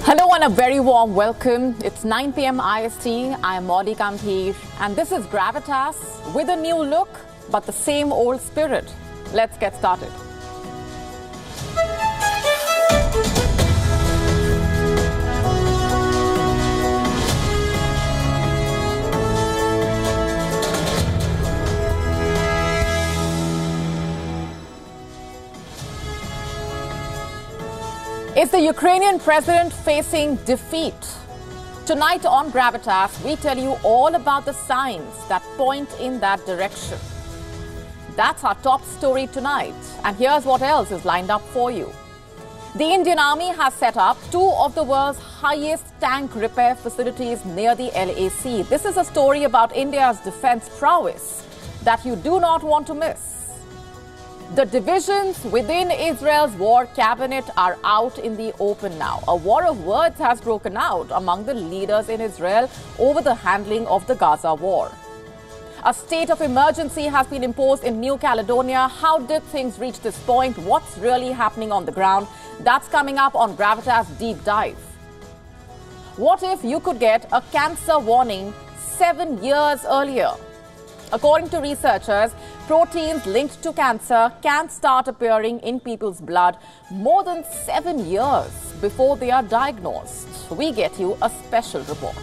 Hello and a very warm welcome. It's 9 p.m. IST. I am Maudie Kambhir and this is Gravitas with a new look but the same old spirit. Let's get started. Is the Ukrainian president facing defeat? Tonight on Gravitas, we tell you all about the signs that point in that direction. That's our top story tonight. And here's what else is lined up for you. The Indian Army has set up two of the world's highest tank repair facilities near the LAC. This is a story about India's defense prowess that you do not want to miss. The divisions within Israel's war cabinet are out in the open now. A war of words has broken out among the leaders in Israel over the handling of the Gaza war. A state of emergency has been imposed in New Caledonia. How did things reach this point? What's really happening on the ground? That's coming up on Gravitas Deep Dive. What if you could get a cancer warning 7 years earlier? According to researchers, proteins linked to cancer can start appearing in people's blood more than 7 years before they are diagnosed. We get you a special report.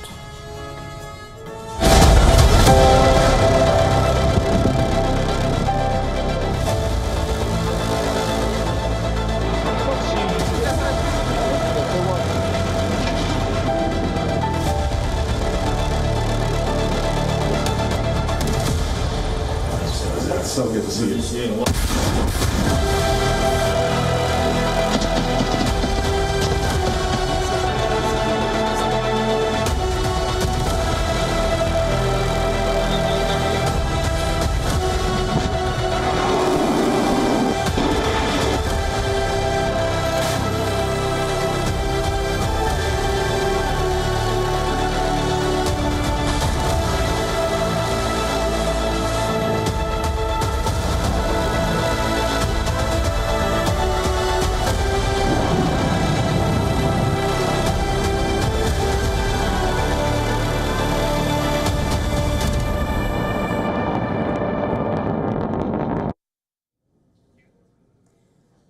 So good to see you.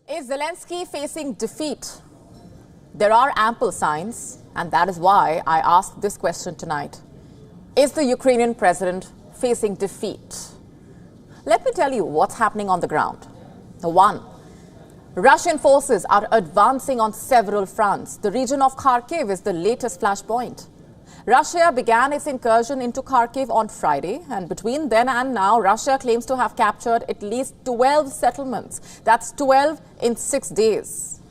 Is Zelensky facing defeat? There are ample signs, and that is why I asked this question tonight. Is the Ukrainian president facing defeat? Let me tell you what's happening on the ground. One, Russian forces are advancing on several fronts. The region of Kharkiv is the latest flashpoint. Russia began its incursion into Kharkiv on Friday, and between then and now, Russia claims to have captured at least 12 settlements. That's 12 in 6 days.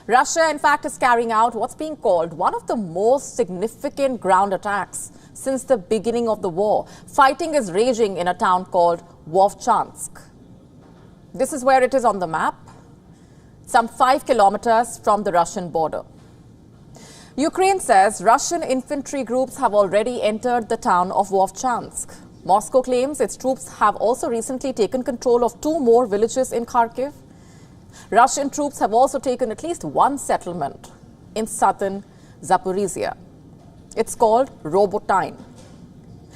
Russia, in fact, is carrying out what's being called one of the most significant ground attacks since the beginning of the war. Fighting is raging in a town called Vovchansk. This is where it is on the map, some 5 kilometers from the Russian border. Ukraine says Russian infantry groups have already entered the town of Vovchansk. Moscow claims its troops have also recently taken control of 2 more villages in Kharkiv. Russian troops have also taken at least 1 settlement in Southern Zaporizhzhia. It's called Robotine.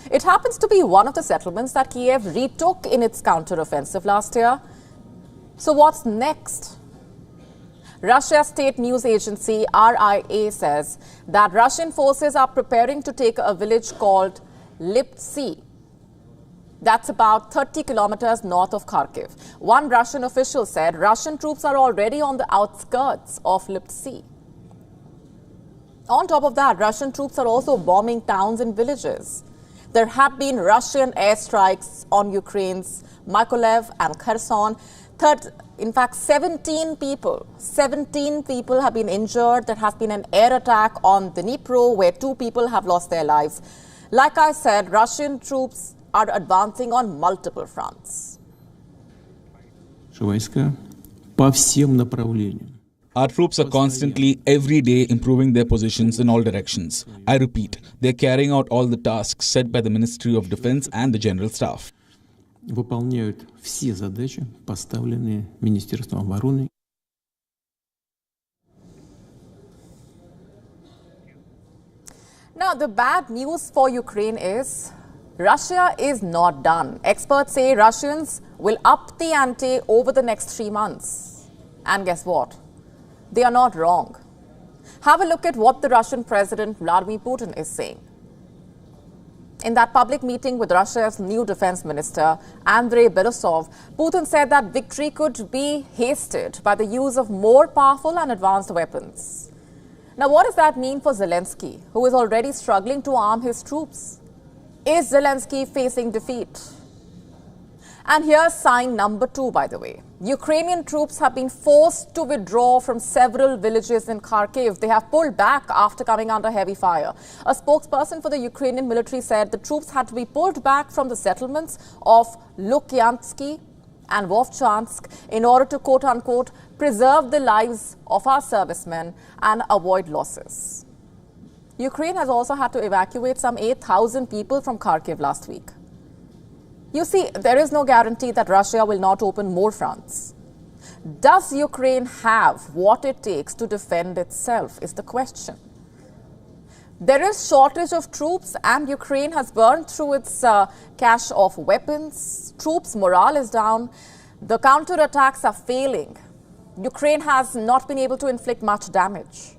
It happens to be one of the settlements that Kiev retook in its counter-offensive last year. So what's next? Russia's state news agency RIA says that Russian forces are preparing to take a village called Liptsy. That's about 30 kilometers north of Kharkiv. One Russian official said Russian troops are already on the outskirts of Liptsy. On top of that, Russian troops are also bombing towns and villages. There have been Russian airstrikes on Ukraine's Mykolaiv and Kherson. In fact, 17 people have been injured. There has been an air attack on Dnipro where 2 people have lost their lives. Like I said, Russian troops are advancing on multiple fronts. Our troops are constantly, every day, improving their positions in all directions. I repeat, they're carrying out all the tasks set by the Ministry of Defense and the General Staff. Выполняют все задачи, поставленные Министерством обороны. Now, the bad news for Ukraine is Russia is not done. Experts say Russians will up the ante over the next 3 months. And guess what? They are not wrong. Have a look at what the Russian President Vladimir Putin is saying. In that public meeting with Russia's new defense minister, Andrei Belosov, Putin said that victory could be hasted by the use of more powerful and advanced weapons. Now, what does that mean for Zelensky, who is already struggling to arm his troops? Is Zelensky facing defeat? And here's sign number 2, by the way. Ukrainian troops have been forced to withdraw from several villages in Kharkiv. They have pulled back after coming under heavy fire. A spokesperson for the Ukrainian military said the troops had to be pulled back from the settlements of Lukyansky and Vovchansk in order to, quote-unquote, preserve the lives of our servicemen and avoid losses. Ukraine has also had to evacuate some 8,000 people from Kharkiv last week. You see, there is no guarantee that Russia will not open more fronts. Does Ukraine have what it takes to defend itself is the question. There is shortage of troops and Ukraine has burned through its cache of weapons. Troops' morale is down. The counterattacks are failing. Ukraine has not been able to inflict much damage.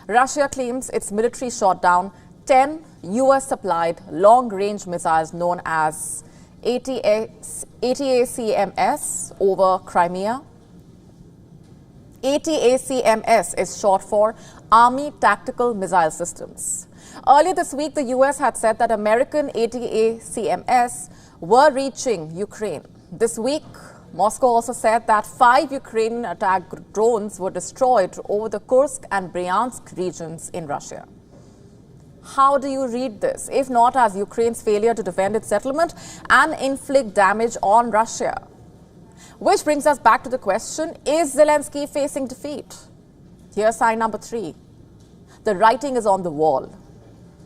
Russia claims its military shot down 10 US-supplied long-range missiles known as ATACMS over Crimea. ATACMS is short for Army Tactical Missile Systems. Earlier this week, the US had said that American ATACMS were reaching Ukraine. This week, Moscow also said that 5 Ukrainian attack drones were destroyed over the Kursk and Bryansk regions in Russia. How do you read this, if not as Ukraine's failure to defend its settlement and inflict damage on Russia? Which brings us back to the question, is Zelensky facing defeat? Here's sign number 3. The writing is on the wall.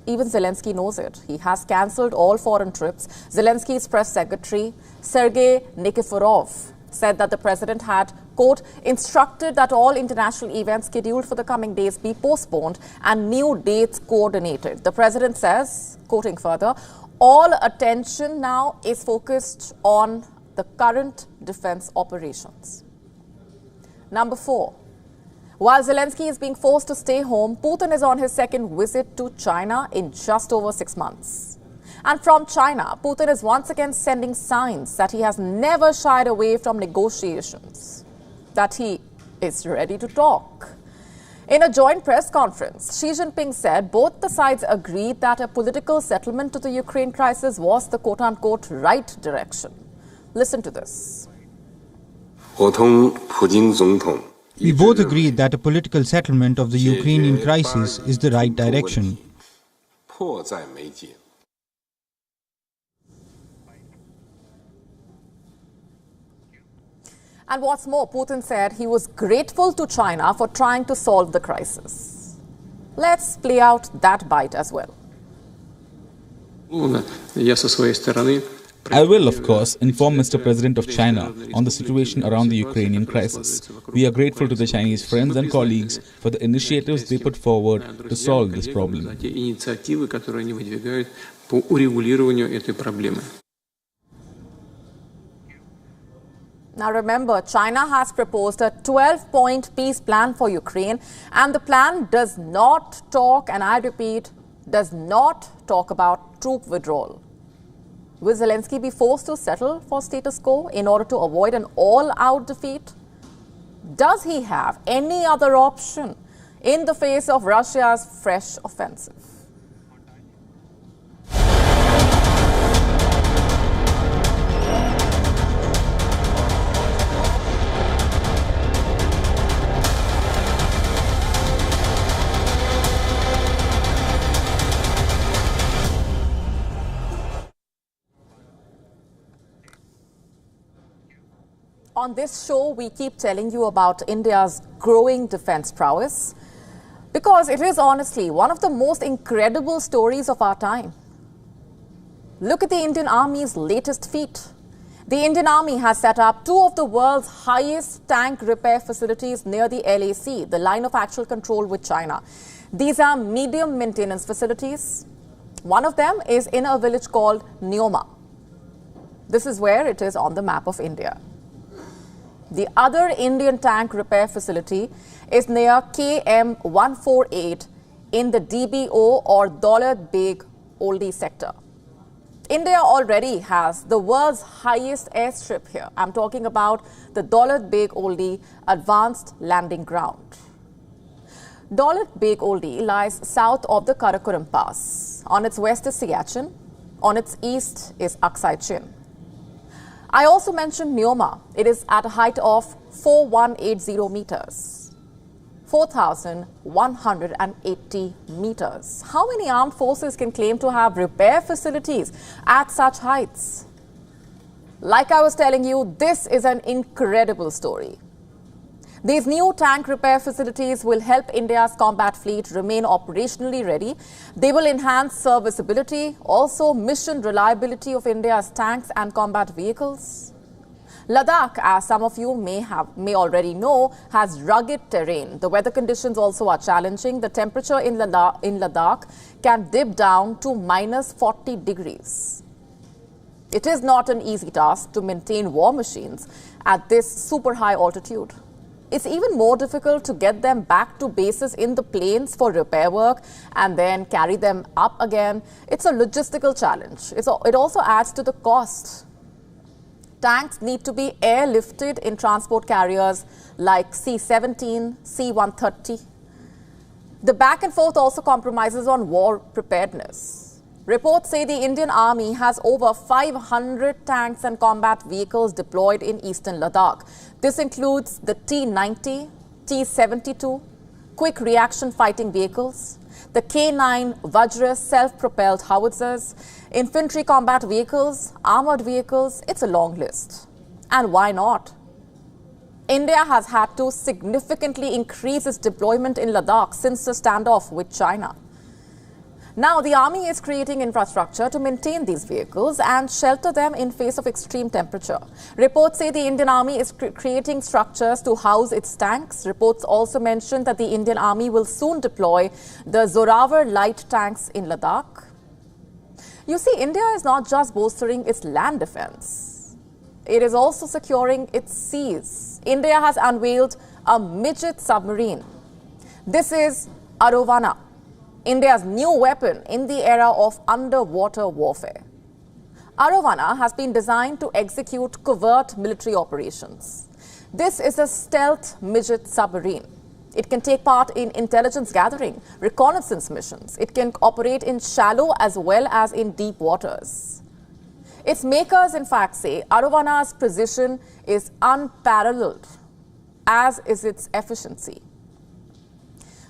Even Zelensky knows it. He has cancelled all foreign trips. Zelensky's press secretary, Sergei Nikiforov, said that the president had, quote, instructed that all international events scheduled for the coming days be postponed and new dates coordinated. The president says, quoting further, all attention now is focused on the current defense operations. Number 4. While Zelensky is being forced to stay home, Putin is on his second visit to China in just over 6 months. And from China, Putin is once again sending signs that he has never shied away from negotiations, that he is ready to talk. In a joint press conference, Xi Jinping said both the sides agreed that a political settlement to the Ukraine crisis was the quote-unquote right direction. Listen to this. We both agreed that a political settlement of the Ukrainian crisis is the right direction. And what's more, Putin said he was grateful to China for trying to solve the crisis. Let's play out that bite as well. I will, of course, inform Mr. President of China on the situation around the Ukrainian crisis. We are grateful to the Chinese friends and colleagues for the initiatives they put forward to solve this problem. Now remember, China has proposed a 12-point peace plan for Ukraine, and the plan does not talk, and I repeat, does not talk about troop withdrawal. Will Zelensky be forced to settle for status quo in order to avoid an all-out defeat? Does he have any other option in the face of Russia's fresh offensive? On this show, we keep telling you about India's growing defense prowess because it is honestly one of the most incredible stories of our time. Look at the Indian Army's latest feat. The Indian Army has set up 2 of the world's highest tank repair facilities near the LAC, the line of actual control with China. These are medium maintenance facilities. One of them is in a village called Neoma. This is where it is on the map of India. The other Indian tank repair facility is near KM 148 in the DBO or Daulat Beg Oldie sector. India already has the world's highest airstrip here. I'm talking about the Daulat Beg Oldie Advanced Landing Ground. Daulat Beg Oldie lies south of the Karakoram Pass. On its west is Siachen. On its east is Aksai Chin. I also mentioned Neoma. It is at a height of 4180 meters, 4,180 meters. How many armed forces can claim to have repair facilities at such heights? Like I was telling you, this is an incredible story. These new tank repair facilities will help India's combat fleet remain operationally ready. They will enhance serviceability, also mission reliability of India's tanks and combat vehicles. Ladakh, as some of you may already know, has rugged terrain. The weather conditions also are challenging. The temperature in Ladakh can dip down to minus 40 degrees. It is not an easy task to maintain war machines at this super high altitude. It's even more difficult to get them back to bases in the plains for repair work and then carry them up again. It's a logistical challenge. It also adds to the cost. Tanks need to be airlifted in transport carriers like C-17, C-130. The back and forth also compromises on war preparedness. Reports say the Indian Army has over 500 tanks and combat vehicles deployed in eastern Ladakh. This includes the T-90, T-72, quick reaction fighting vehicles, the K-9 Vajra self-propelled howitzers, infantry combat vehicles, armored vehicles. It's a long list. And why not? India has had to significantly increase its deployment in Ladakh since the standoff with China. Now, the army is creating infrastructure to maintain these vehicles and shelter them in face of extreme temperature. Reports say the Indian Army is creating structures to house its tanks. Reports also mention that the Indian Army will soon deploy the Zorawar light tanks in Ladakh. You see, India is not just bolstering its land defense. It is also securing its seas. India has unveiled a midget submarine. This is Arovana, India's new weapon in the era of underwater warfare. Arovana has been designed to execute covert military operations. This is a stealth midget submarine. It can take part in intelligence gathering, reconnaissance missions. It can operate in shallow as well as in deep waters. Its makers, in fact, say Arovana's precision is unparalleled, as is its efficiency.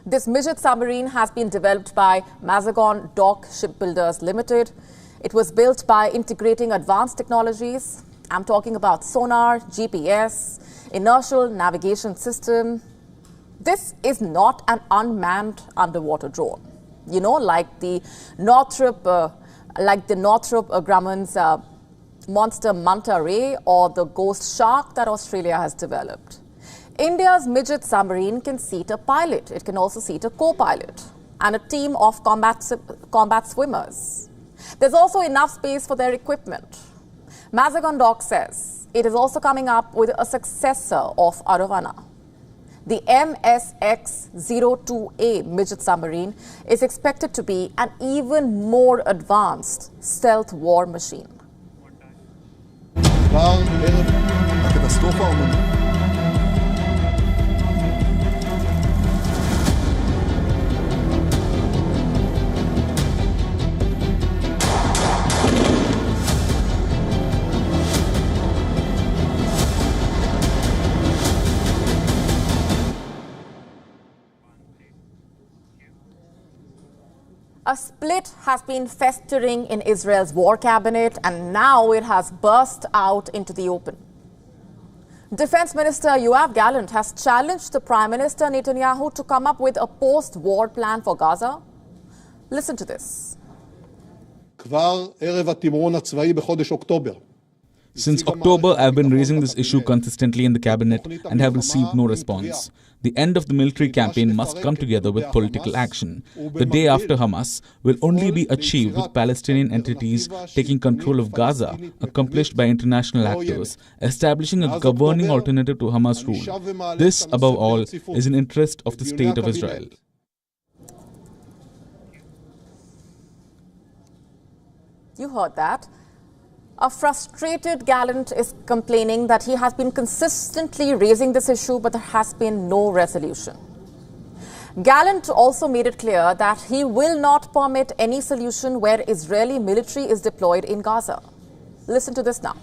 This midget submarine has been developed by Mazagon Dock Shipbuilders Limited. It was built by integrating advanced technologies. I'm talking about sonar, GPS, inertial navigation system. This is not an unmanned underwater drone. You know, like the Northrop Grumman's monster manta ray or the ghost shark that Australia has developed. India's midget submarine can seat a pilot. It can also seat a co-pilot and a team of combat swimmers. There's also enough space for their equipment. Mazagon Dock says it is also coming up with a successor of Arovana. The MSX-02A midget submarine is expected to be an even more advanced stealth war machine. A split has been festering in Israel's war cabinet, and now it has burst out into the open. Defense Minister Yoav Gallant has challenged the Prime Minister Netanyahu to come up with a post-war plan for Gaza. Listen to this. Since October, I have been raising this issue consistently in the cabinet and have received no response. The end of the military campaign must come together with political action. The day after Hamas will only be achieved with Palestinian entities taking control of Gaza, accomplished by international actors, establishing a governing alternative to Hamas rule. This, above all, is in interest of the state of Israel. You heard that. A frustrated Gallant is complaining that he has been consistently raising this issue, but there has been no resolution. Gallant also made it clear that he will not permit any solution where Israeli military is deployed in Gaza. Listen to this now.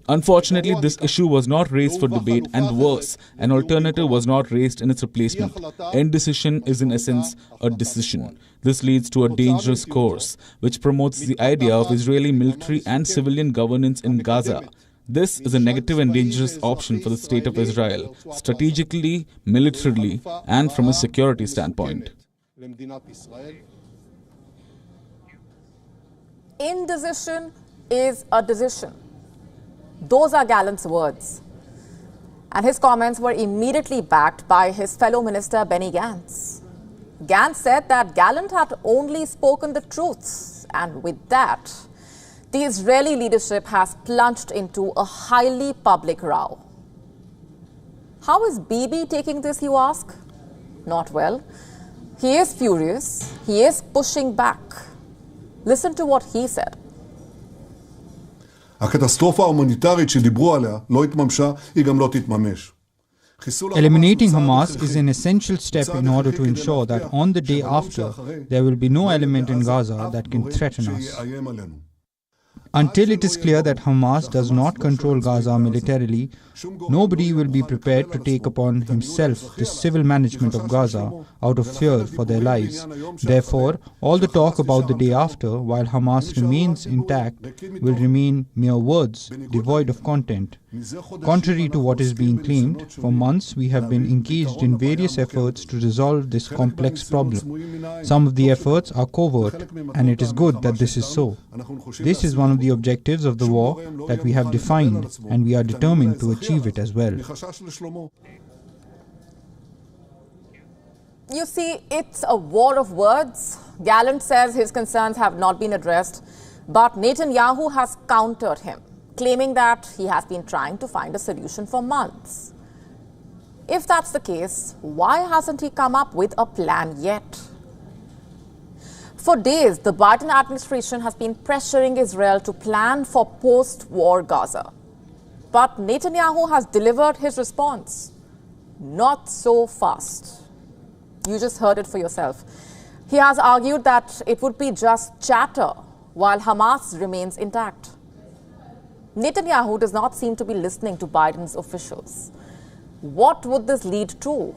Unfortunately, this issue was not raised for debate, and worse, an alternative was not raised in its replacement. Indecision is in essence a decision. This leads to a dangerous course, which promotes the idea of Israeli military and civilian governance in Gaza. This is a negative and dangerous option for the state of Israel, strategically, militarily, and from a security standpoint. Indecision is a decision. Those are Gallant's words. And his comments were immediately backed by his fellow minister Benny Gantz. Gantz said that Gallant had only spoken the truth, and with that, the Israeli leadership has plunged into a highly public row. How is Bibi taking this, you ask? Not well. He is furious. He is pushing back. Listen to what he said. הקטסטרופה ההומניטרית שדיברו עליה לא התממשה, היא גם לא תתממש. Eliminating Hamas is an essential step in order to ensure that on the day after, there will be no element in Gaza that can threaten us. Until it is clear that Hamas does not control Gaza militarily, nobody will be prepared to take upon himself the civil management of Gaza out of fear for their lives. Therefore, all the talk about the day after, while Hamas remains intact, will remain mere words, devoid of content. Contrary to what is being claimed, for months we have been engaged in various efforts to resolve this complex problem. Some of the efforts are covert, and it is good that this is so. This is one of the objectives of the war that we have defined, and we are determined to achieve it as well. You see, it's a war of words. Gallant says his concerns have not been addressed, but Netanyahu has countered him, claiming that he has been trying to find a solution for months. If that's the case, why hasn't he come up with a plan yet? For days, the Biden administration has been pressuring Israel to plan for post-war Gaza. But Netanyahu has delivered his response. Not so fast. You just heard it for yourself. He has argued that it would be just chatter while Hamas remains intact. Netanyahu does not seem to be listening to Biden's officials. What would this lead to?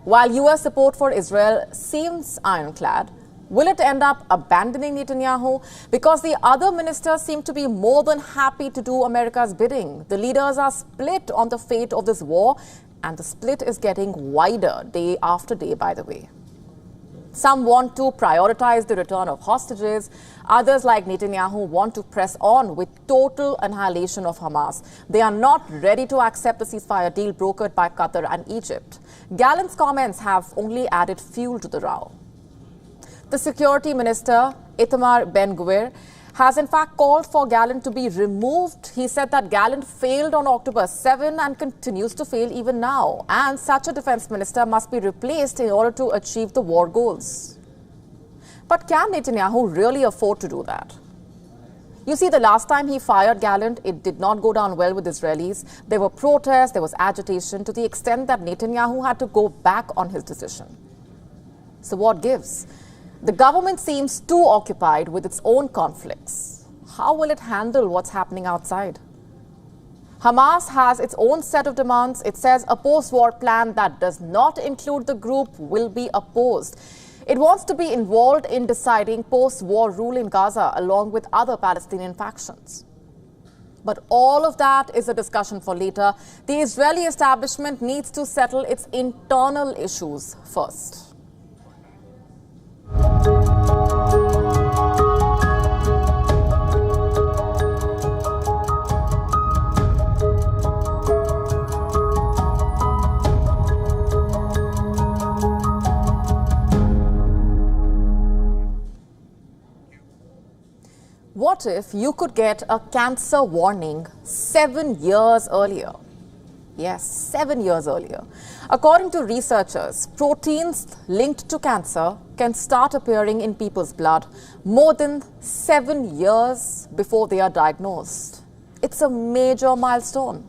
While US support for Israel seems ironclad, will it end up abandoning Netanyahu? Because the other ministers seem to be more than happy to do America's bidding. The leaders are split on the fate of this war, and the split is getting wider day after day, by the way. Some want to prioritize the return of hostages. Others, like Netanyahu, want to press on with total annihilation of Hamas. They are not ready to accept the ceasefire deal brokered by Qatar and Egypt. Gallant's comments have only added fuel to the row. The security minister, Itamar Ben-Gvir, has in fact called for Gallant to be removed. He said that Gallant failed on October 7 and continues to fail even now. And such a defense minister must be replaced in order to achieve the war goals. But can Netanyahu really afford to do that? You see, the last time he fired Gallant, it did not go down well with Israelis. There were protests, there was agitation, to the extent that Netanyahu had to go back on his decision. So what gives? The government seems too occupied with its own conflicts. How will it handle what's happening outside? Hamas has its own set of demands. It says a post-war plan that does not include the group will be opposed. It wants to be involved in deciding post-war rule in Gaza along with other Palestinian factions. But all of that is a discussion for later. The Israeli establishment needs to settle its internal issues first. what if you could get a cancer warning 7 years earlier? Yes, 7 years earlier. According to researchers, proteins linked to cancer can start appearing in people's blood more than 7 years before they are diagnosed. It's a major milestone.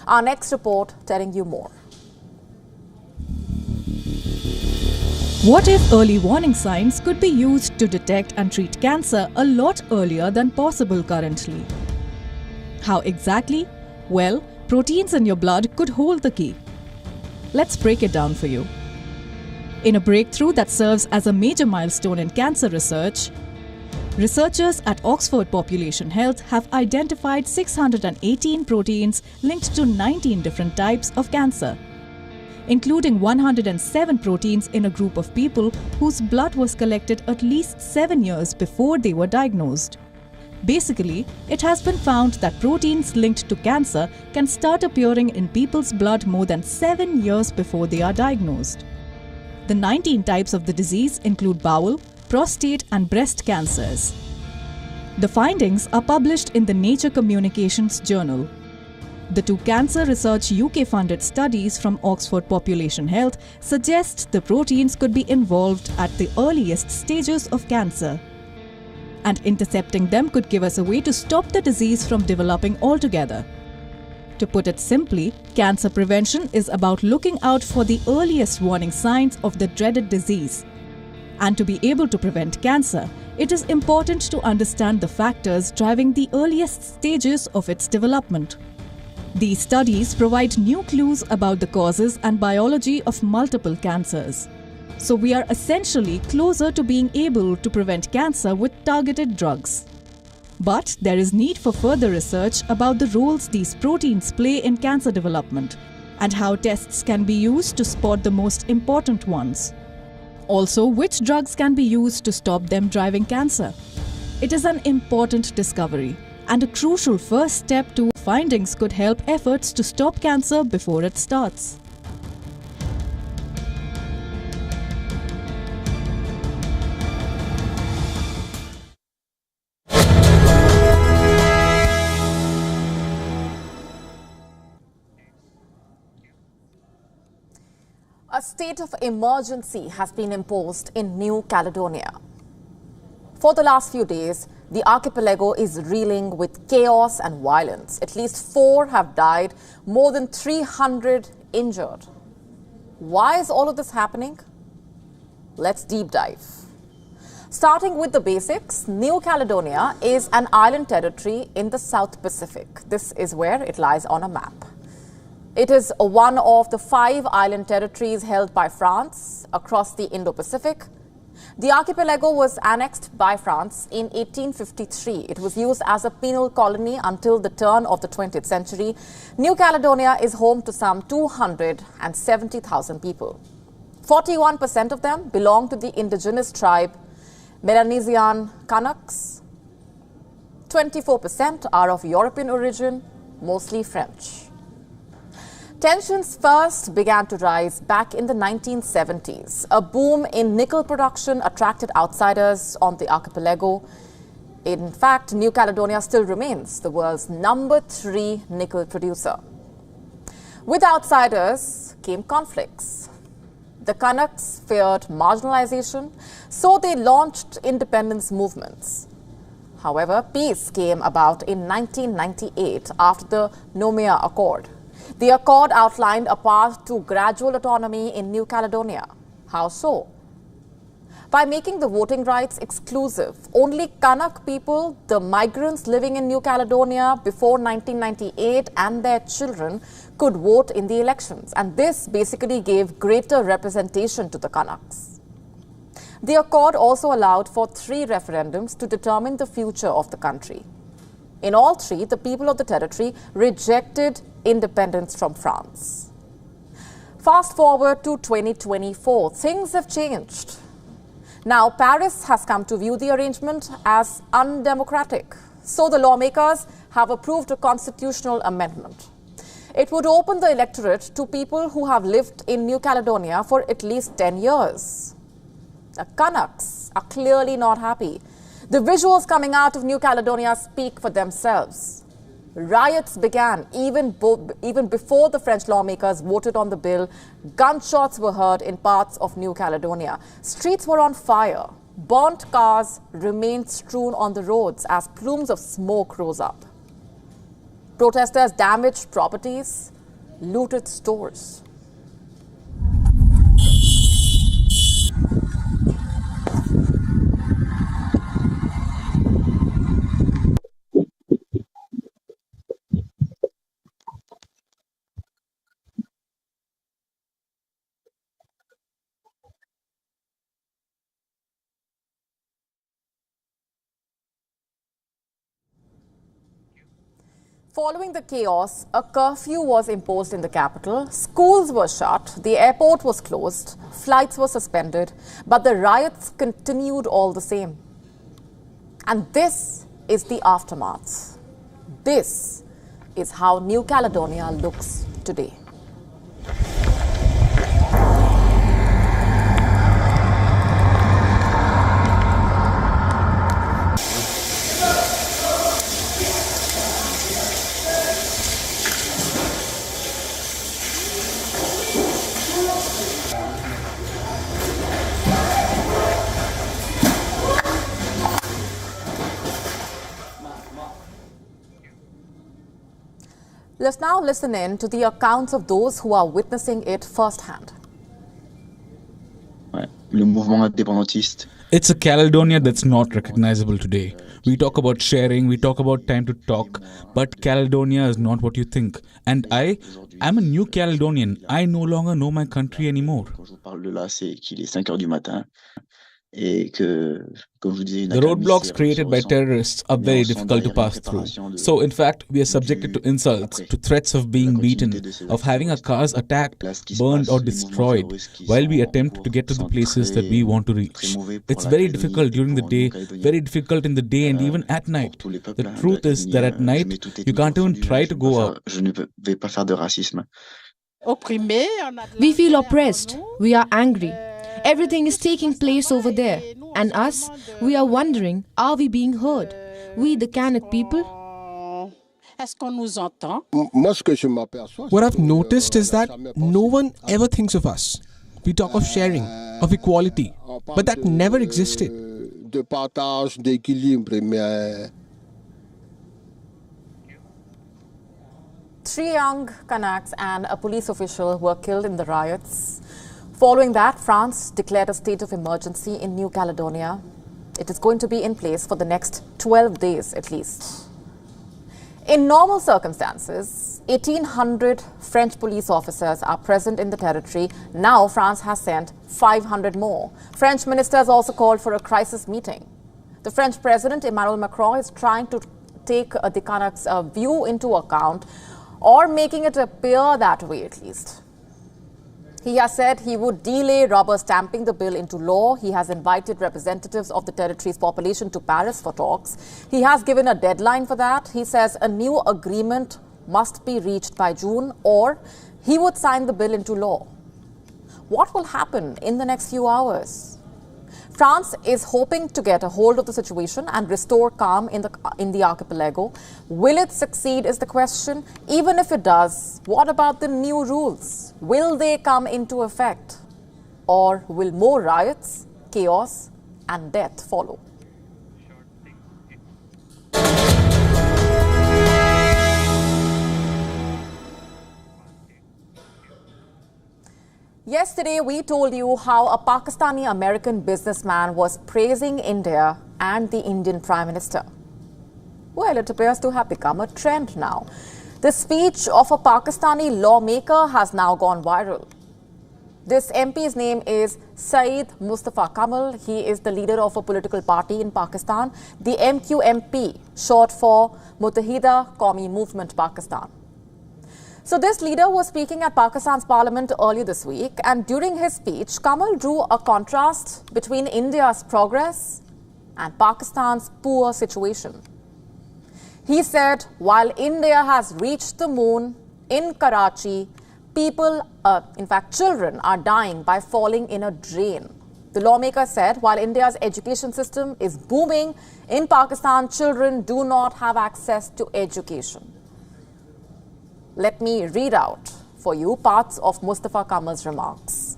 Our next report telling you more. What if early warning signs could be used to detect and treat cancer a lot earlier than possible currently? How exactly? Well, proteins in your blood could hold the key. Let's break it down for you. In a breakthrough that serves as a major milestone in cancer research, researchers at Oxford Population Health have identified 618 proteins linked to 19 different types of cancer, including 107 proteins in a group of people whose blood was collected at least 7 years before they were diagnosed. Basically, it has been found that proteins linked to cancer can start appearing in people's blood more than 7 years before they are diagnosed. The 19 types of the disease include bowel, prostate and breast cancers. The findings are published in the Nature Communications journal. The two Cancer Research UK-funded studies from Oxford Population Health suggest the proteins could be involved at the earliest stages of cancer. And intercepting them could give us a way to stop the disease from developing altogether. To put it simply, cancer prevention is about looking out for the earliest warning signs of the dreaded disease. And to be able to prevent cancer, it is important to understand the factors driving the earliest stages of its development. These studies provide new clues about the causes and biology of multiple cancers. So we are essentially closer to being able to prevent cancer with targeted drugs. But there is need for further research about the roles these proteins play in cancer development and how tests can be used to spot the most important ones. Also, which drugs can be used to stop them driving cancer. It is an important discovery and a crucial first step to findings could help efforts to stop cancer before it starts. A state of emergency has been imposed in New Caledonia. For the last few days, the archipelago is reeling with chaos and violence. At least 4 have died, more than 300 injured. Why is all of this happening? Let's deep dive. Starting with the basics, New Caledonia is an island territory in the South Pacific. This is where it lies on a map. It is one of the 5 island territories held by France across the Indo-Pacific. The archipelago was annexed by France in 1853. It was used as a penal colony until the turn of the 20th century. New Caledonia is home to some 270,000 people. 41% of them belong to the indigenous tribe Melanesian Canucks. 24% are of European origin, mostly French. Tensions first began to rise back in the 1970s. A boom in nickel production attracted outsiders on the archipelago. In fact, New Caledonia still remains the world's number 3 nickel producer. With outsiders came conflicts. The Canucks feared marginalization, so they launched independence movements. However, peace came about in 1998 after the Noumea Accord. The accord outlined a path to gradual autonomy in New Caledonia. How so? By making the voting rights exclusive. Only Kanak people, the migrants living in New Caledonia before 1998 and their children could vote in the elections. And this basically gave greater representation to the Kanaks. The accord also allowed for 3 referendums to determine the future of the country. In all 3, the people of the territory rejected independence from France. Fast forward to 2024, things have changed. Now, Paris has come to view the arrangement as undemocratic. So the lawmakers have approved a constitutional amendment. It would open the electorate to people who have lived in New Caledonia for at least 10 years. The Kanaks are clearly not happy. The visuals coming out of New Caledonia speak for themselves. Riots began even before the French lawmakers voted on the bill. Gunshots were heard in parts of New Caledonia. Streets were on fire. Burnt cars remained strewn on the roads as plumes of smoke rose up. Protesters damaged properties, looted stores. Following the chaos, a curfew was imposed in the capital. Schools were shut, the airport was closed, flights were suspended, but the riots continued all the same. And this is the aftermath. This is how New Caledonia looks today. Let's now listen in to the accounts of those who are witnessing it firsthand. Le mouvement indépendantiste. It's a Caledonia that's not recognizable today. We talk about sharing, we talk about time to talk, but Caledonia is not what you think. And I'm a New Caledonian. I no longer know my country anymore. Quand je vous parle de là, c'est qu'il est 5 heures du matin et que, comme je vous disais, The roadblocks created by terrorists are very difficult to pass through. So, in fact, we are subjected to insults, to threats of being beaten, of having our cars attacked, burned or destroyed, while we attempt to get to the places that we want to reach. It's very difficult during the day, very difficult in the day and even at night. The truth is that at night, you can't even try to go out. Je ne vais pas faire de racisme. We feel oppressed. We are angry. Everything is taking place over there. And us, we are wondering, are we being heard? We, the Kanak people? What I've noticed is that no one ever thinks of us. We talk of sharing, of equality, but that never existed. Three young Kanaks and a police official were killed in the riots. Following that, France declared a state of emergency in New Caledonia. It is going to be in place for the next 12 days at least. In normal circumstances, 1,800 French police officers are present in the territory. Now France has sent 500 more. French ministers also called for a crisis meeting. The French President Emmanuel Macron is trying to take the Kanaks' view into account, or making it appear that way at least. He has said he would delay rubber stamping the bill into law. He has invited representatives of the territory's population to Paris for talks. He has given a deadline for that. He says a new agreement must be reached by June, or he would sign the bill into law. What will happen in the next few hours? France is hoping to get a hold of the situation and restore calm in the archipelago. Will it succeed is the question. Even if it does, what about the new rules? Will they come into effect? Or will more riots, chaos and death follow? Yesterday, we told you how a Pakistani-American businessman was praising India and the Indian Prime Minister. Well, it appears to have become a trend now. The speech of a Pakistani lawmaker has now gone viral. This MP's name is Syed Mustafa Kamal. He is the leader of a political party in Pakistan, the MQMP, short for Muttahida Qawmi Movement Pakistan. So this leader was speaking at Pakistan's parliament earlier this week, and during his speech, Kamal drew a contrast between India's progress and Pakistan's poor situation. He said, while India has reached the moon, in Karachi, people, in fact children, are dying by falling in a drain. The lawmaker said while India's education system is booming, in Pakistan, children do not have access to education. Let me read out for you parts of Mustafa Kamal's remarks.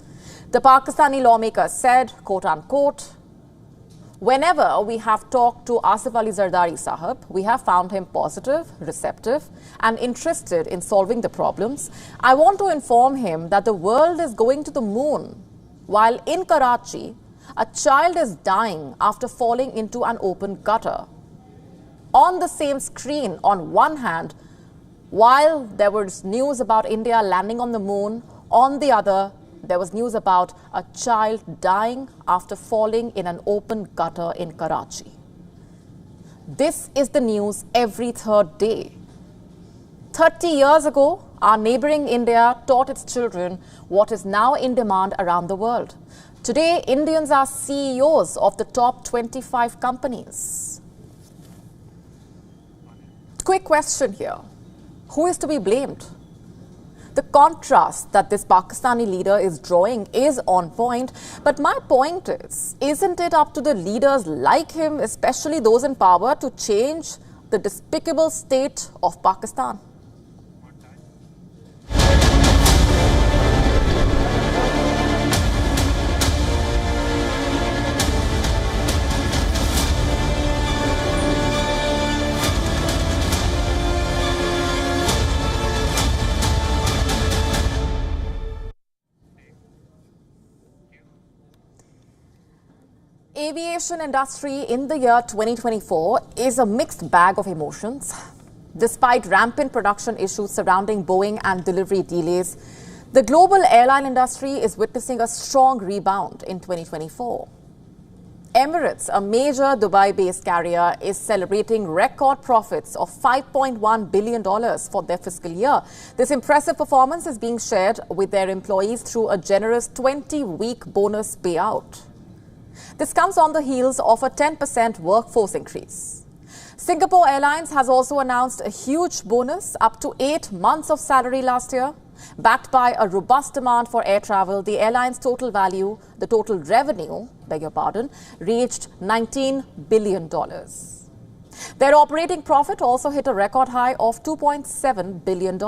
The Pakistani lawmaker said, quote unquote, "Whenever we have talked to Asif Ali Zardari Sahab, we have found him positive, receptive and interested in solving the problems. I want to inform him that the world is going to the moon, while in Karachi, a child is dying after falling into an open gutter. On the same screen, on one hand, while there was news about India landing on the moon, on the other, there was news about a child dying after falling in an open gutter in Karachi. This is the news every third day. 30 years ago, our neighboring India taught its children what is now in demand around the world. Today, Indians are CEOs of the top 25 companies." Quick question here. Who is to be blamed? The contrast that this Pakistani leader is drawing is on point. But my point is, isn't it up to the leaders like him, especially those in power, to change the despicable state of Pakistan? Aviation industry in the year 2024 is a mixed bag of emotions. Despite rampant production issues surrounding Boeing and delivery delays, the global airline industry is witnessing a strong rebound in 2024. Emirates, a major Dubai-based carrier, is celebrating record profits of $5.1 billion for their fiscal year. This impressive performance is being shared with their employees through a generous 20-week bonus payout. This comes on the heels of a 10% workforce increase. Singapore Airlines has also announced a huge bonus, up to 8 months of salary last year. Backed by a robust demand for air travel, the airline's total revenue, reached $19 billion. Their operating profit also hit a record high of $2.7 billion.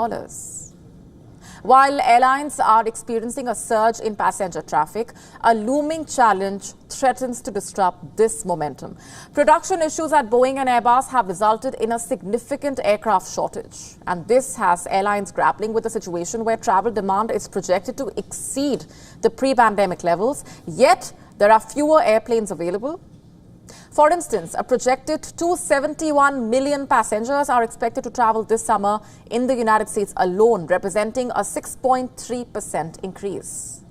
While airlines are experiencing a surge in passenger traffic, a looming challenge threatens to disrupt this momentum. Production issues at Boeing and Airbus have resulted in a significant aircraft shortage. And this has airlines grappling with a situation where travel demand is projected to exceed the pre-pandemic levels, yet there are fewer airplanes available. For instance, a projected 271 million passengers are expected to travel this summer in the United States alone, representing a 6.3% increase.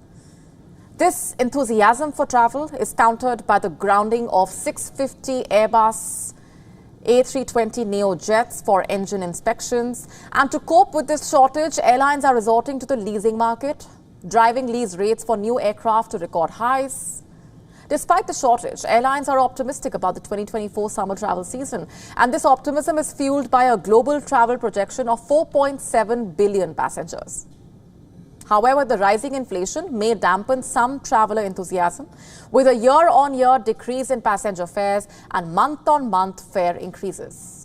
This enthusiasm for travel is countered by the grounding of 650 Airbus A320neo jets for engine inspections. And to cope with this shortage, airlines are resorting to the leasing market, driving lease rates for new aircraft to record highs. Despite the shortage, airlines are optimistic about the 2024 summer travel season, and this optimism is fueled by a global travel projection of 4.7 billion passengers. However, the rising inflation may dampen some traveler enthusiasm, with a year-on-year decrease in passenger fares and month-on-month fare increases.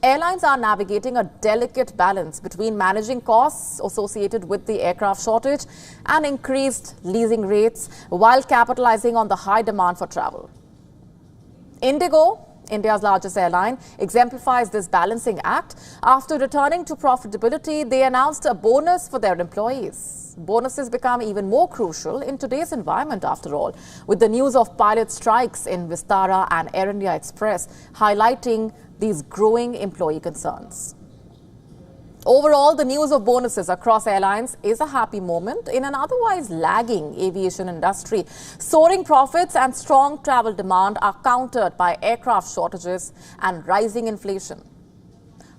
Airlines are navigating a delicate balance between managing costs associated with the aircraft shortage and increased leasing rates while capitalizing on the high demand for travel. Indigo, India's largest airline, exemplifies this balancing act. After returning to profitability, they announced a bonus for their employees. Bonuses become even more crucial in today's environment, after all, with the news of pilot strikes in Vistara and Air India Express highlighting these growing employee concerns. Overall, the news of bonuses across airlines is a happy moment in an otherwise lagging aviation industry. Soaring profits and strong travel demand are countered by aircraft shortages and rising inflation.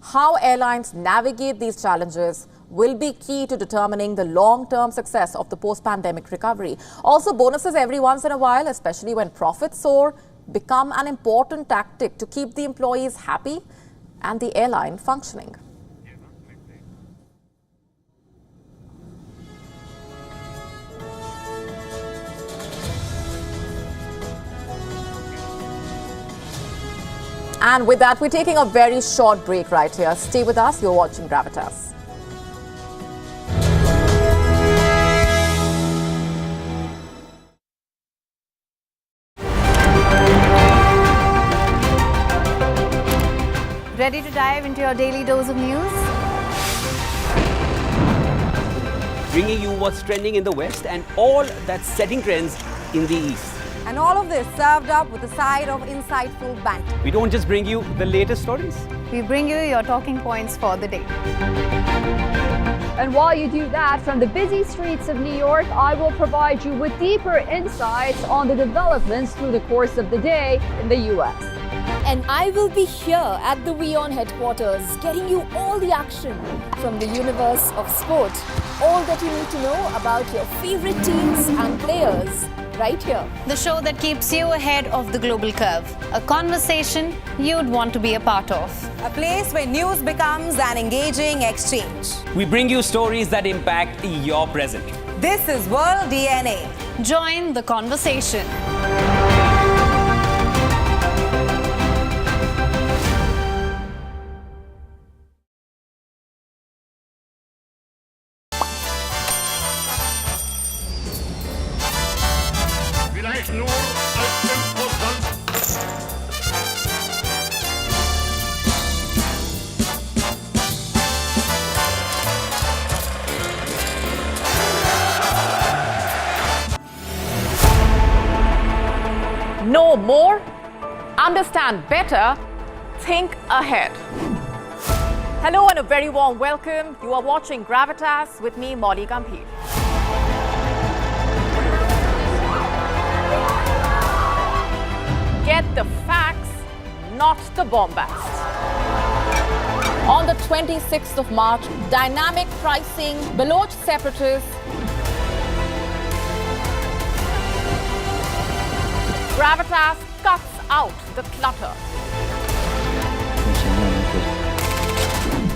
How airlines navigate these challenges will be key to determining the long-term success of the post-pandemic recovery. Also, bonuses every once in a while, especially when profits soar, become an important tactic to keep the employees happy and the airline functioning. And with that, we're taking a very short break right here. Stay with us. You're watching Gravitas. Ready to dive into your daily dose of news? Bringing you what's trending in the West and all that's setting trends in the East. And all of this served up with a side of insightful banter. We don't just bring you the latest stories. We bring you your talking points for the day. And while you do that, from the busy streets of New York, I will provide you with deeper insights on the developments through the course of the day in the U.S. And I will be here at the WION headquarters, getting you all the action from the universe of sport. All that you need to know about your favorite teams and players, right here. The show that keeps you ahead of the global curve. A conversation you'd want to be a part of. A place where news becomes an engaging exchange. We bring you stories that impact your present. This is World DNA. Join the conversation. Know more, understand better, think ahead. Hello and a very warm welcome. You are watching Gravitas with me, Molly Gambhir. Get the facts, not the bombast. On the 26th of March, dynamic pricing, Baloch separatists, Gravitas cuts out the clutter.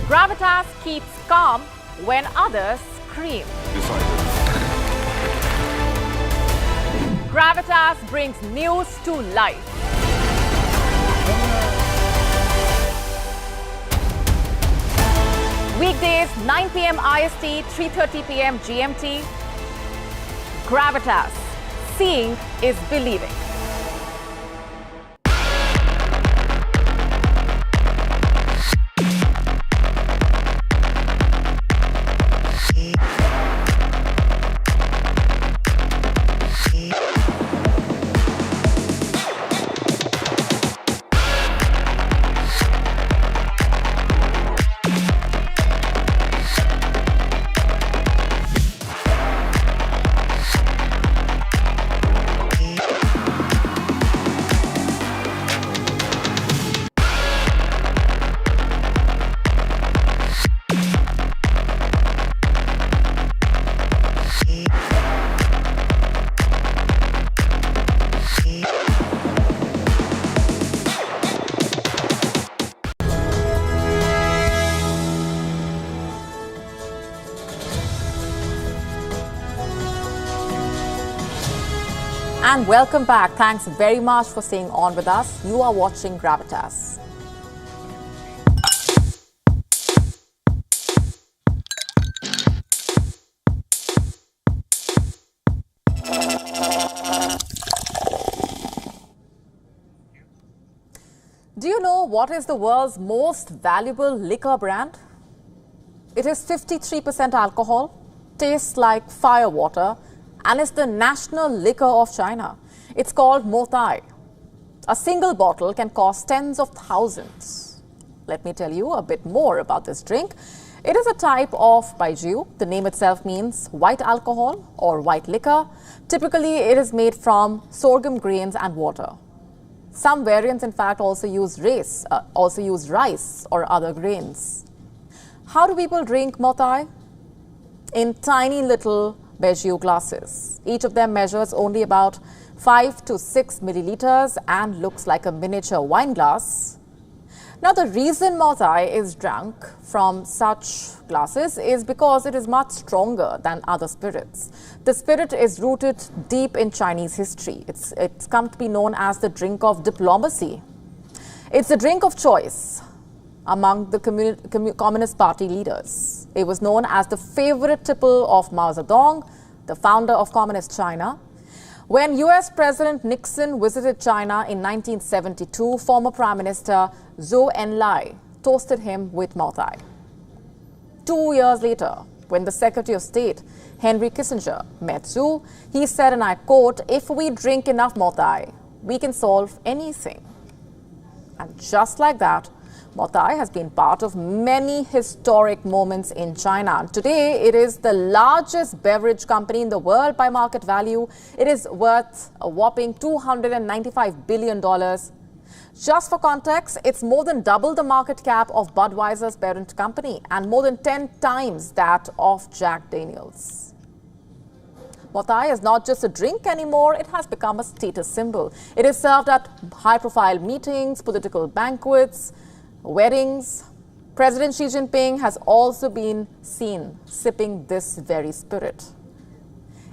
Gravitas keeps calm when others scream. Gravitas brings news to life. Weekdays, 9 p.m. IST, 3:30 p.m. GMT. Gravitas. Seeing is believing. And welcome back. Thanks very much for staying on with us. You are watching Gravitas. Do you know what is the world's most valuable liquor brand? It is 53% alcohol, tastes like firewater, and is the national liquor of China. It's called Motai. A single bottle can cost tens of thousands. Let me tell you a bit more about this drink. It is a type of baijiu. The name itself means white alcohol or white liquor. Typically, it is made from sorghum grains and water. Some variants, in fact, also use rice or other grains. How do people drink Motai? In tiny little baijiu glasses. Each of them measures only about 5 to 6 milliliters and looks like a miniature wine glass. Now, the reason Motai is drunk from such glasses is because it is much stronger than other spirits. The spirit is rooted deep in Chinese history. It's come to be known as the drink of diplomacy. It's the drink of choice among the Communist Party leaders. It was known as the favorite tipple of Mao Zedong, the founder of Communist China. When US President Nixon visited China in 1972, former Prime Minister Zhou Enlai toasted him with Mao Tai. 2 years later, when the Secretary of State Henry Kissinger met Zhou, he said, and I quote, "If we drink enough Mao Tai, we can solve anything." And just like that, Mao Tai has been part of many historic moments in China. Today, it is the largest beverage company in the world by market value. It is worth a whopping $295 billion. Just for context, it's more than double the market cap of Budweiser's parent company and more than 10 times that of Jack Daniels. Mao Tai is not just a drink anymore, it has become a status symbol. It is served at high-profile meetings, political banquets, weddings. President Xi Jinping has also been seen sipping this very spirit.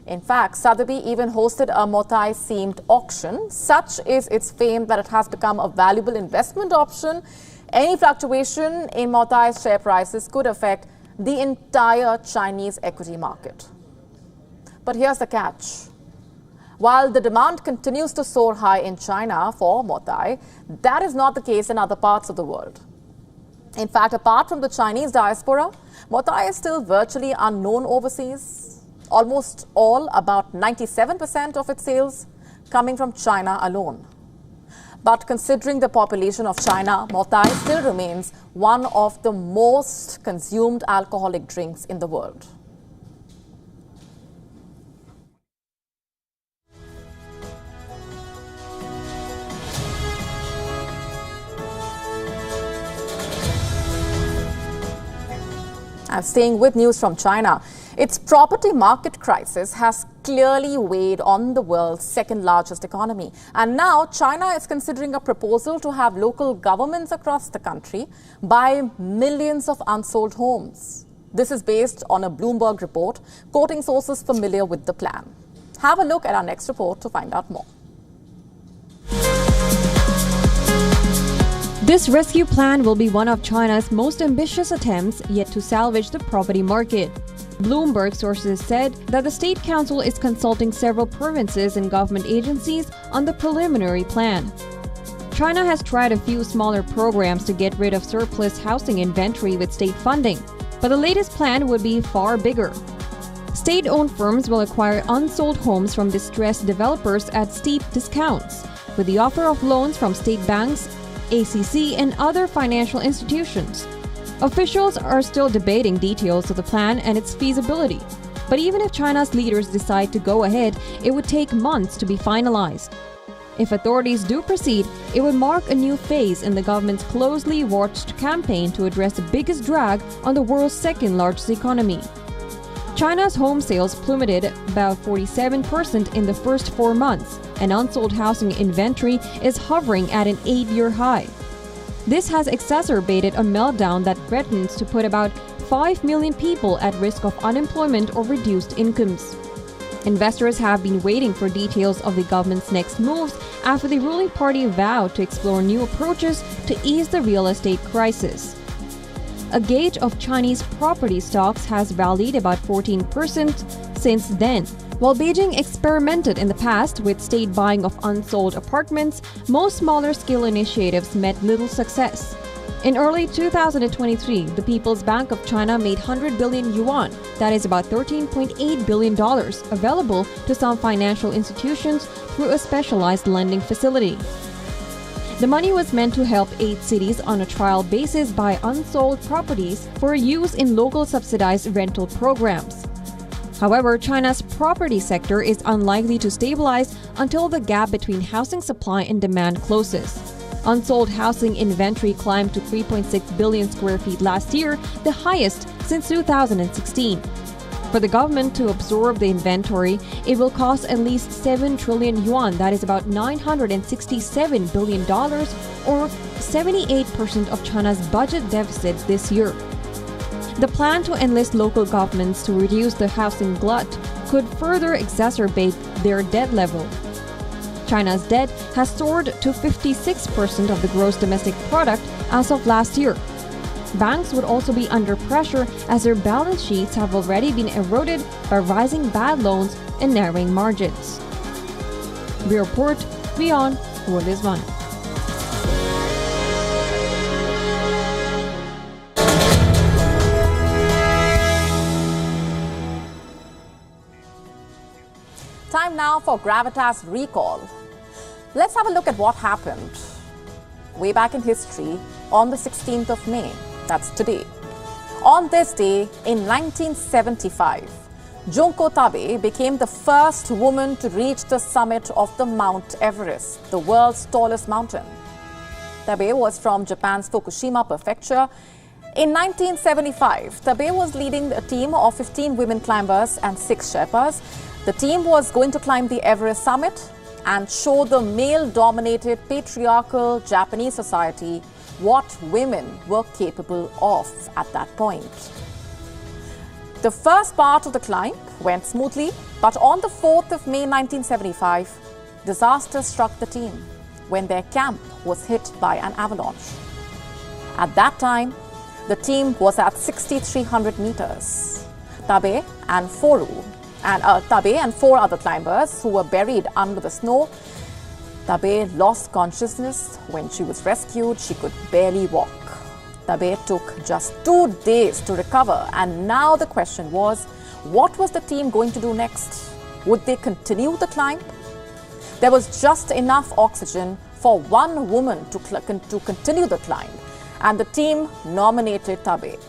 In fact, Sotheby even hosted a Mao Tai-themed auction. Such is its fame that it has become a valuable investment option. Any fluctuation in Mao Tai's share prices could affect the entire Chinese equity market. But here's the catch. While the demand continues to soar high in China for Mao Tai, that is not the case in other parts of the world. In fact, apart from the Chinese diaspora, Mao Tai is still virtually unknown overseas. Almost all, about 97% of its sales, coming from China alone. But considering the population of China, Mao Tai still remains one of the most consumed alcoholic drinks in the world. And staying with news from China, its property market crisis has clearly weighed on the world's second largest economy. And now China is considering a proposal to have local governments across the country buy millions of unsold homes. This is based on a Bloomberg report, quoting sources familiar with the plan. Have a look at our next report to find out more. This rescue plan will be one of China's most ambitious attempts yet to salvage the property market. Bloomberg sources said that the State Council is consulting several provinces and government agencies on the preliminary plan. China has tried a few smaller programs to get rid of surplus housing inventory with state funding, but the latest plan would be far bigger. State-owned firms will acquire unsold homes from distressed developers at steep discounts, with the offer of loans from state banks, ACC, and other financial institutions. Officials are still debating details of the plan and its feasibility. But even if China's leaders decide to go ahead, it would take months to be finalized. If authorities do proceed, it would mark a new phase in the government's closely watched campaign to address the biggest drag on the world's second largest economy. China's home sales plummeted about 47% in the first 4 months, and unsold housing inventory is hovering at an 8-year high. This has exacerbated a meltdown that threatens to put about 5 million people at risk of unemployment or reduced incomes. Investors have been waiting for details of the government's next moves after the ruling party vowed to explore new approaches to ease the real estate crisis. A gauge of Chinese property stocks has rallied about 14% since then. While Beijing experimented in the past with state buying of unsold apartments, most smaller-scale initiatives met little success. In early 2023, the People's Bank of China made 100 billion yuan, that is about $13.8 billion, available to some financial institutions through a specialized lending facility. The money was meant to help 8 cities on a trial basis buy unsold properties for use in local subsidized rental programs. However, China's property sector is unlikely to stabilize until the gap between housing supply and demand closes. Unsold housing inventory climbed to 3.6 billion square feet last year, the highest since 2016. For the government to absorb the inventory, it will cost at least 7 trillion yuan, that is about $967 billion, or 78% of China's budget deficit this year. The plan to enlist local governments to reduce the housing glut could further exacerbate their debt level. China's debt has soared to 56% of the gross domestic product as of last year. Banks would also be under pressure as their balance sheets have already been eroded by rising bad loans and narrowing margins. We report WION The World is One. Time now for Gravitas Recall. Let's have a look at what happened way back in history on the 16th of May. That's today. On this day in 1975, Junko Tabe became the first woman to reach the summit of the Mount Everest, the world's tallest mountain. Tabe was from Japan's Fukushima prefecture. In 1975, Tabe was leading a team of 15 women climbers and 6 Sherpas. The team was going to climb the Everest summit and show the male-dominated patriarchal Japanese society what women were capable of at that point. The first part of the climb went smoothly, but on the 4th of May 1975, disaster struck the team when their camp was hit by an avalanche. At that time, the team was at 6,300 meters. Tabe and 4 other climbers who were buried under the snow. Tabe lost consciousness when she was rescued. She could barely walk. Tabe took just 2 days to recover, and now the question was, what was the team going to do next? Would they continue the climb? There was just enough oxygen for one woman to continue the climb, and the team nominated Tabe.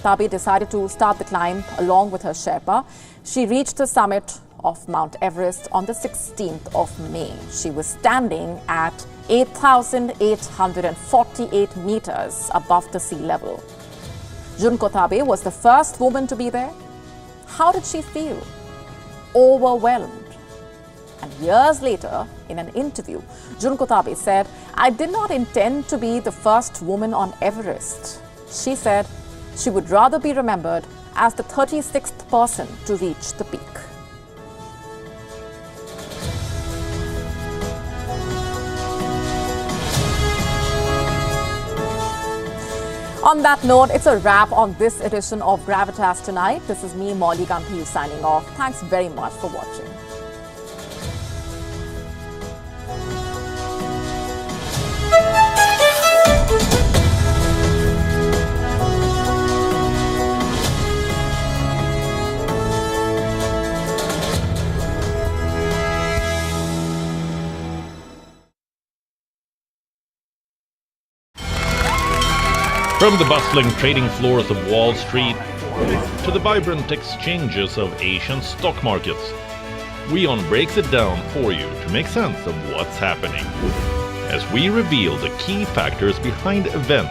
Tabe decided to start the climb along with her Sherpa. She reached the summit of Mount Everest on the 16th of May. She was standing at 8,848 meters above the sea level. Junko Tabe was the first woman to be there. How did she feel? Overwhelmed. And years later, in an interview, Junko Tabe said, "I did not intend to be the first woman on Everest." She said she would rather be remembered as the 36th person to reach the peak. On that note, it's a wrap on this edition of Gravitas Tonight. This is me, Molly Gambhir, signing off. Thanks very much for watching. From the bustling trading floors of Wall Street to the vibrant exchanges of Asian stock markets, WION breaks it down for you to make sense of what's happening, as we reveal the key factors behind events